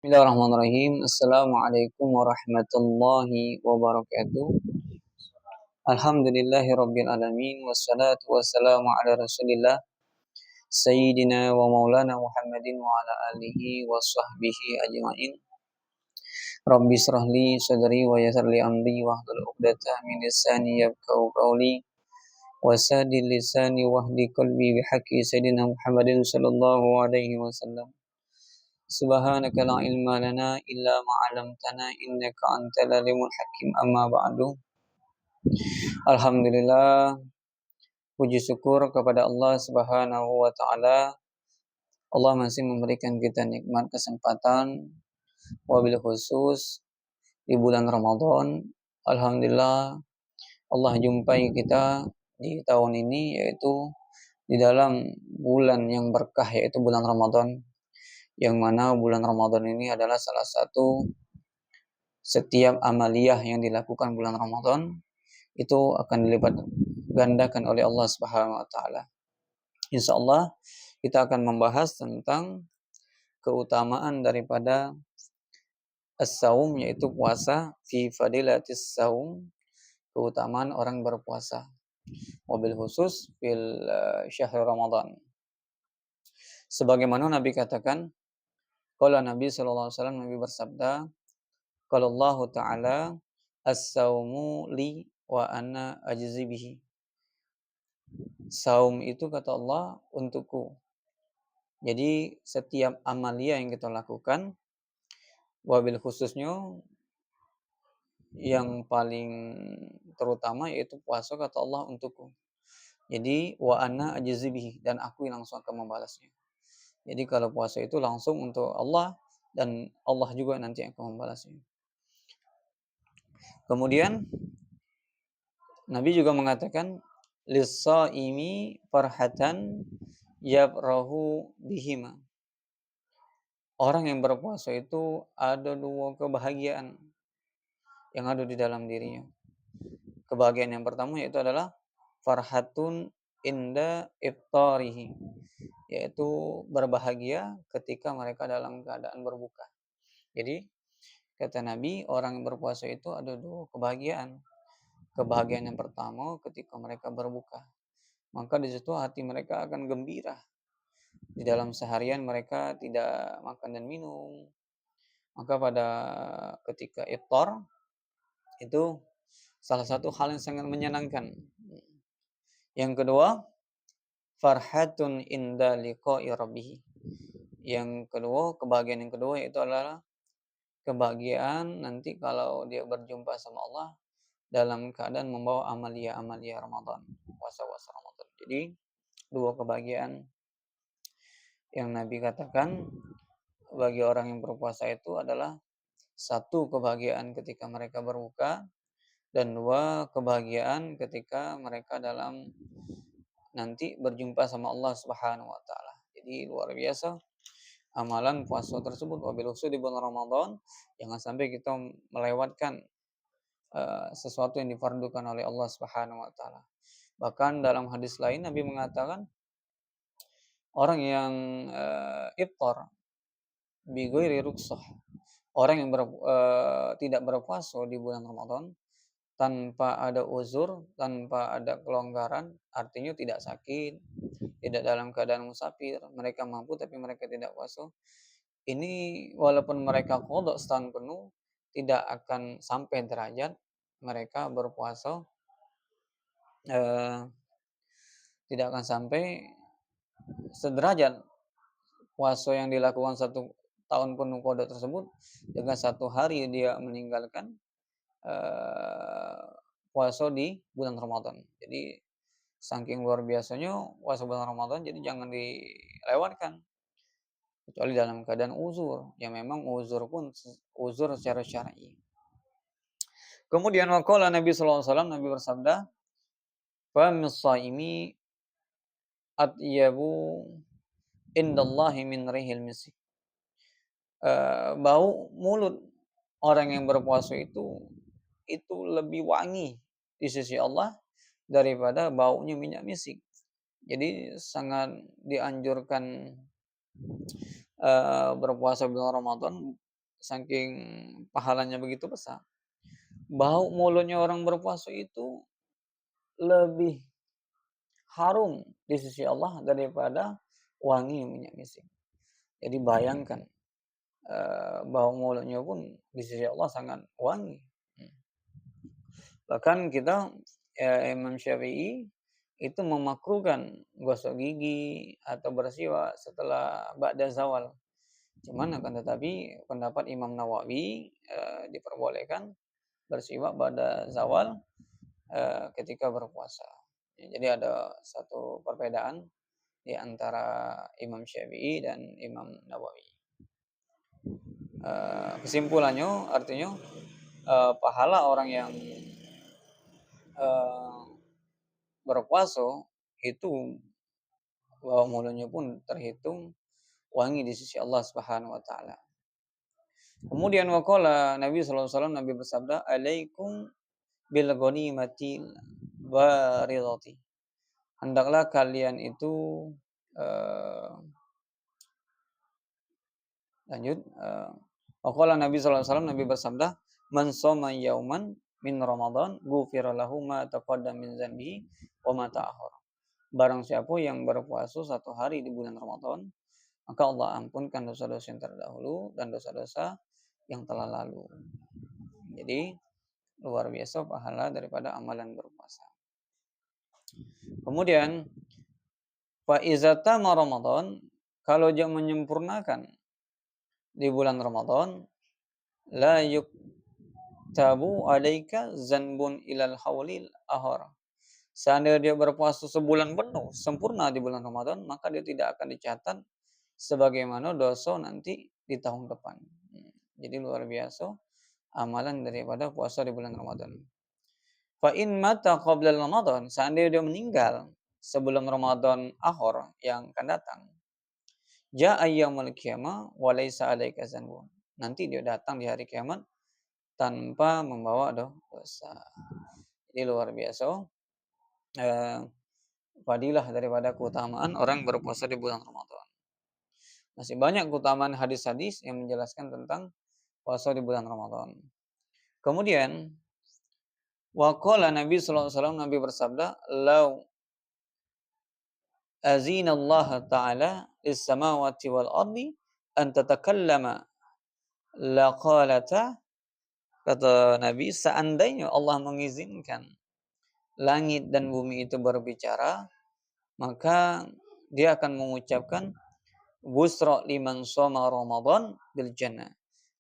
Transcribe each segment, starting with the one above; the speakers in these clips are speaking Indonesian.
Bismillahirrahmanirrahim. Assalamualaikum warahmatullahi wabarakatuh. Alhamdulillahi rabbil alamin. Wassalatu wassalamu ala rasulillah Sayyidina wa maulana Muhammadin wa ala alihi wa sahbihi ajma'in. Rabbi srahli sadri wa yassirli amri wa hlul 'uqdatam min lisani yafqahu qawli wasadil lisani wahdi qalbi bihaqqi Sayyidina Muhammadin sallallahu alaihi wasallam. Subhanaka la ilma lana illa ma 'allamtana innaka antal alimul hakim. Amma ba'du. Alhamdulillah, puji syukur kepada Allah Subhanahu wa taala. Allah masih memberikan kita nikmat kesempatan wabil khusus di bulan Ramadan. Alhamdulillah, Allah jumpai kita di tahun ini, yaitu di dalam bulan yang berkah, yaitu bulan Ramadan, yang mana bulan Ramadan ini adalah salah satu setiap amaliyah yang dilakukan bulan Ramadan itu akan dilipat gandakan oleh Allah Subhanahu wa taala. Insyaallah kita akan membahas tentang keutamaan daripada as-saum, yaitu puasa, fi fadilatis saum, keutamaan orang berpuasa, wabil khusus fil syahr Ramadan. Sebagaimana Nabi katakan, qala Nabi sallallahu alaihi wasallam, Nabi bersabda, qala Allah taala, as-saumu li wa ana ajzi bihi. Saum itu, kata Allah, untukku. Jadi setiap amalia yang kita lakukan, wabil khususnya yang paling terutama yaitu puasa, kata Allah, untukku. Jadi wa ana ajzi bihi, dan aku yang langsung akan membalasnya. Jadi kalau puasa itu langsung untuk Allah, dan Allah juga nanti akan membalasnya. Kemudian Nabi juga mengatakan, lis-shaimi farhatan yabrahu bihima. Orang yang berpuasa itu ada dua kebahagiaan yang ada di dalam dirinya. Kebahagiaan yang pertama yaitu adalah farhatun inda iftarihi, yaitu berbahagia ketika mereka dalam keadaan berbuka. Jadi kata Nabi, orang yang berpuasa itu ada dua kebahagiaan. Kebahagiaan yang pertama ketika mereka berbuka, maka di situ hati mereka akan gembira. Di dalam seharian mereka tidak makan dan minum, maka pada ketika iftar itu salah satu hal yang sangat menyenangkan. Yang kedua, farhatun inda liqa'i rabbih. Yang kedua, kebahagiaan yang kedua yaitu adalah kebahagiaan nanti kalau dia berjumpa sama Allah dalam keadaan membawa amalia-amalia Ramadan, puasa-puasa Ramadan. Jadi dua kebahagiaan yang Nabi katakan bagi orang yang berpuasa itu adalah satu, kebahagiaan ketika mereka berbuka, dan dua, kebahagiaan ketika mereka dalam nanti berjumpa sama Allah Subhanahu wa taala. Jadi luar biasa amalan puasa tersebut, wabil khusus di bulan Ramadan. Jangan sampai kita melewatkan sesuatu yang difardukan oleh Allah Subhanahu wa taala. Bahkan dalam hadis lain Nabi mengatakan, orang yang iftar bi ghairi rukhsah, orang yang tidak berpuasa di bulan Ramadan tanpa ada uzur, tanpa ada kelonggaran, artinya tidak sakit, tidak dalam keadaan musafir, mereka mampu tapi mereka tidak puasa. Ini walaupun mereka qada setahun penuh, tidak akan sampai derajat mereka berpuasa, tidak akan sampai sederajat puasa yang dilakukan 1 tahun penuh qada tersebut dengan 1 hari dia meninggalkan puasa di bulan Ramadan. Jadi saking luar biasanya puasa bulan Ramadan, jadi jangan dilewatkan kecuali dalam keadaan uzur. Ya memang uzur pun uzur secara syar'i. Kemudian waqala Nabi sallallahu alaihi wasallam, Nabi bersabda, fa mis-shaimi atyabu indallahi min rihil misk. Bau mulut orang yang berpuasa itu lebih wangi di sisi Allah daripada baunya minyak misik. Jadi sangat dianjurkan berpuasa bulan Ramadan saking pahalanya begitu besar. Bau mulutnya orang berpuasa itu lebih harum di sisi Allah daripada wangi minyak misik. Jadi bayangkan, bau mulutnya pun di sisi Allah sangat wangi. Bahkan kita, Imam Syafi'i itu memakruhkan gosok gigi atau bersiwak setelah ba'da zawal. Cuman akan tetapi pendapat Imam Nawawi, diperbolehkan bersiwak pada zawal, ketika berpuasa. Jadi ada satu perbedaan di antara Imam Syafi'i dan Imam Nawawi. Kesimpulannya artinya, pahala orang yang berpuasa itu bau mulutnya pun terhitung wangi di sisi Allah Subhanahu wa taala. Kemudian waqala Nabi sallallahu alaihi wasallam, Nabi bersabda, "Alaikum bil ghanimatil baridati." Hendaklah kalian itu, uh, lanjut, waqala Nabi sallallahu alaihi wasallam, Nabi bersabda, "Man shoma yauman min Ramadan, ghufira lahu ma taqaddama min dzanbihi wa ma ta'akhkhara." Barang siapa yang berpuasa satu hari di bulan Ramadan, maka Allah ampunkan dosa-dosa yang terdahulu dan dosa-dosa yang telah lalu. Jadi luar biasa pahala daripada amalan berpuasa. Kemudian fa iza tama Ramadan, kalau dia menyempurnakan di bulan Ramadan, la yuktabu alaika zanbun ilal haulil ahar. Seandainya dia berpuasa sebulan penuh sempurna di bulan Ramadan, maka dia tidak akan dicatat sebagaimana dosa nanti di tahun depan. Jadi luar biasa amalan daripada puasa di bulan Ramadan. Fa in mata qabla Ramadan, seandainya dia meninggal sebelum Ramadan akhir yang akan datang, jaa yaumul qiyamah wa laisa alaika zanbun. Nanti dia datang di hari kiamat tanpa membawa dosa. Jadi luar biasa fadilah daripada keutamaan orang berpuasa di bulan Ramadan. Masih banyak keutamaan hadis-hadis yang menjelaskan tentang puasa di bulan Ramadan. Kemudian waqala Nabi sallallahu alaihi wasallam, Nabi bersabda, "Lau azina Allah taala lis samawati wal ardi an tatakallama laqalata." Kata Nabi, seandainya Allah mengizinkan langit dan bumi itu berbicara, maka dia akan mengucapkan busra liman shoma Ramadan bil jannah.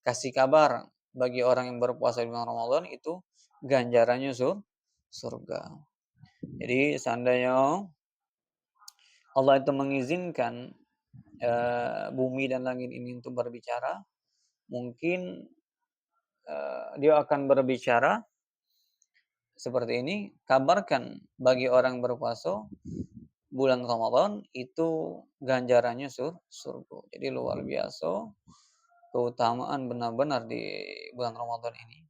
Kasih kabar bagi orang yang berpuasa di bulan Ramadan itu ganjarannya surga. Jadi seandainya Allah itu mengizinkan bumi dan langit ini untuk berbicara, mungkin dia akan berbicara seperti ini, kabarkan bagi orang berpuasa bulan Ramadan itu ganjarannya surga. Jadi luar biasa keutamaan benar-benar di bulan Ramadan ini.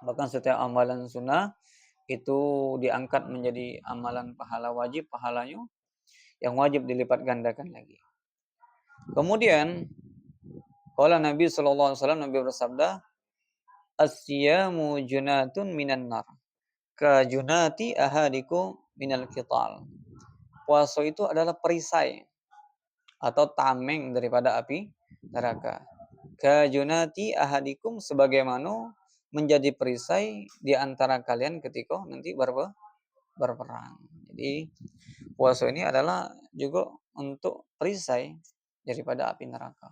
Bahkan setiap amalan sunnah itu diangkat menjadi amalan pahala wajib, pahalanya yang wajib dilipat gandakan lagi. Kemudian qala Nabi sallallahu alaihi wasallam, Nabi bersabda, "As-siyamu junatun minan nar, ka junati ahadiku minal qital." Puasa itu adalah perisai atau tameng daripada api neraka. Ka junati ahadikum, sebagaimana menjadi perisai di antara kalian ketika nanti berperang. Jadi puasa ini adalah juga untuk perisai daripada api neraka.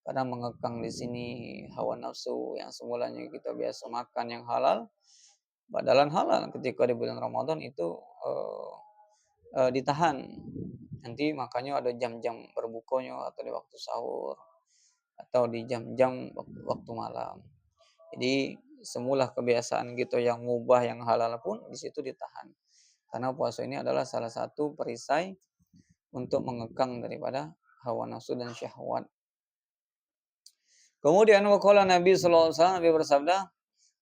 Karena mengekang di sini hawa nafsu yang semulanya kita biasa makan yang halal, padahal halal ketika di bulan Ramadan itu ditahan. Nanti makanya ada jam-jam berbukanya atau di waktu sahur atau di jam-jam waktu malam. Jadi semula kebiasaan gitu yang mubah yang halal pun di situ ditahan. Karena puasa ini adalah salah satu perisai untuk mengekang daripada hawa nafsu dan syahwat. Kemudian waqala Nabi sallallahu alaihi wasallam, Nabi bersabda,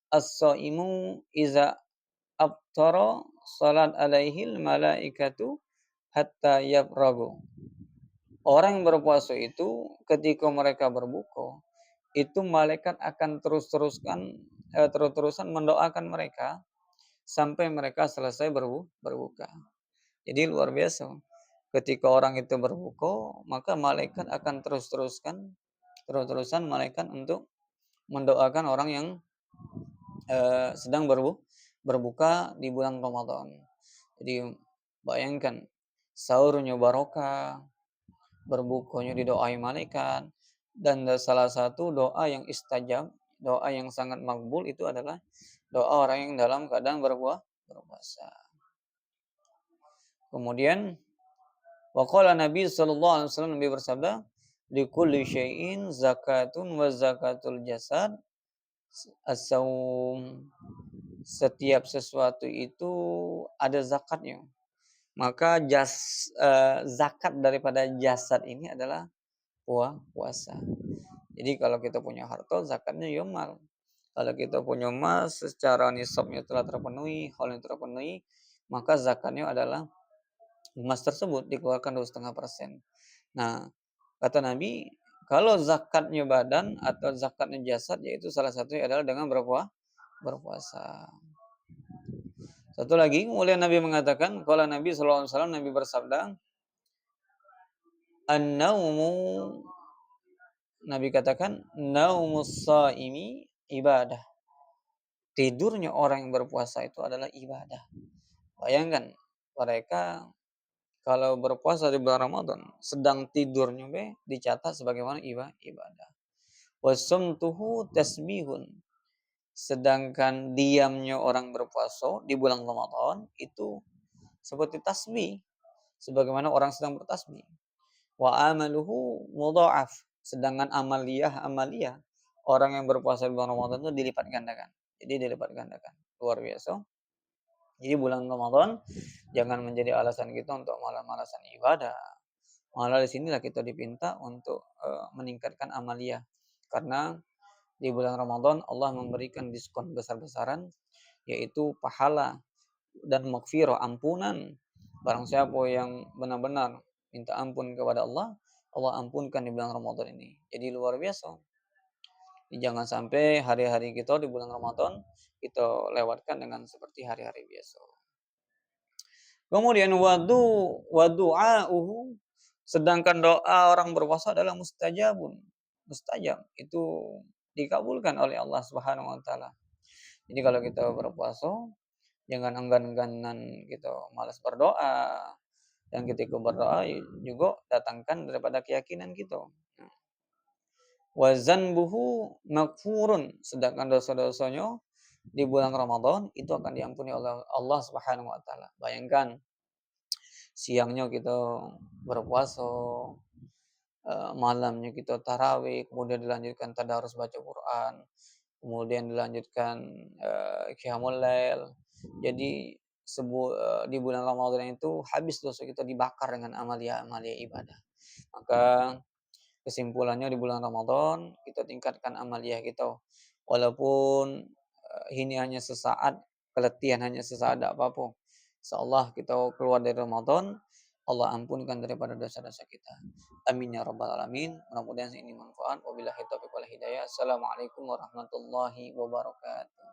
"As-shaimu iza aftara salat alaihil malaikatu hatta yafragu." Orang yang berpuasa itu ketika mereka berbuka, itu malaikat akan terus-terusan mendoakan mereka sampai mereka selesai berbuka. Jadi luar biasa. Ketika orang itu berbuka, maka malaikat akan terus-terusan malaikat untuk mendoakan orang yang sedang berbuka di bulan Ramadan. Jadi bayangkan sahurnya barokah, berbukanya didoai malaikat, dan salah satu doa yang istajab, doa yang sangat makbul itu adalah doa orang yang dalam keadaan berpuasa. Kemudian waqala Nabi sallallahu alaihi wasallam, Nabi bersabda, likulli syai'in zakatun wa zakatul jasad as-saum. Setiap sesuatu itu ada zakatnya. Maka zakat daripada jasad ini adalah puasa. Jadi kalau kita punya harta, zakatnya ya mal. Kalau kita punya emas secara nisabnya telah terpenuhi, hal yang terpenuhi, maka zakatnya adalah emas tersebut dikeluarkan 2,5%. Nah, kata Nabi, kalau zakatnya badan atau zakatnya jasad, yaitu salah satunya adalah dengan berpuasa. Satu lagi, kemudian Nabi mengatakan, kalau Nabi SAW, Nabi bersabda, an-naumu, Nabi katakan, naumus saimi ibadah. Tidurnya orang yang berpuasa itu adalah ibadah. Bayangkan, mereka kalau berpuasa di bulan Ramadan, sedang tidurnya dicatat sebagaimana ibadah. Wasumtuhu tasbihun. Sedangkan diamnya orang berpuasa di bulan Ramadan itu seperti tasbih, sebagaimana orang sedang bertasbih. Wa amaluhu mudha'af. Sedangkan amaliyah orang yang berpuasa di bulan Ramadan itu dilipat gandakan. Jadi dilipat gandakan. Luar biasa. Jadi bulan Ramadan jangan menjadi alasan kita untuk malas-malasan ibadah. Malah di sinilah kita dipinta untuk meningkatkan amaliyah. Karena di bulan Ramadan Allah memberikan diskon besar-besaran, yaitu pahala dan maghfirah, ampunan. Barang siapa yang benar-benar minta ampun kepada Allah, Allah ampunkan di bulan Ramadan ini. Jadi luar biasa. Jadi jangan sampai hari-hari kita di bulan Ramadan kita lewatkan dengan seperti hari-hari biasa. Kemudian wadu'a'uhu, sedangkan doa orang berpuasa adalah mustajabun. Mustajab itu dikabulkan oleh Allah Subhanahu wa taala. Jadi kalau kita berpuasa, jangan enggan-engganan gitu, malas berdoa. Dan ketika berdoa juga datangkan daripada keyakinan kita. Wa zanbuhu maghfurun, sedangkan dosa-dosanya di bulan Ramadan itu akan diampuni oleh Allah Subhanahu wa taala. Bayangkan siangnya kita berpuasa, malamnya kita tarawih, kemudian dilanjutkan tadarus baca Quran, kemudian dilanjutkan qiyamul lail. Jadi di bulan Ramadan itu habis dosa kita dibakar dengan amalia-amalia ibadah. Maka kesimpulannya di bulan Ramadan kita tingkatkan amalia kita. Walaupun ini hanya sesaat, keletihan hanya sesaat, tidak apa-apa. Insyaallah kita keluar dari Ramadan, Allah ampunkan daripada dosa-dosa kita. Amin ya rabbal alamin. Mudah-mudahan ini manfaat. Wabillahi taufiq wal hidayah. Assalamualaikum warahmatullahi wabarakatuh.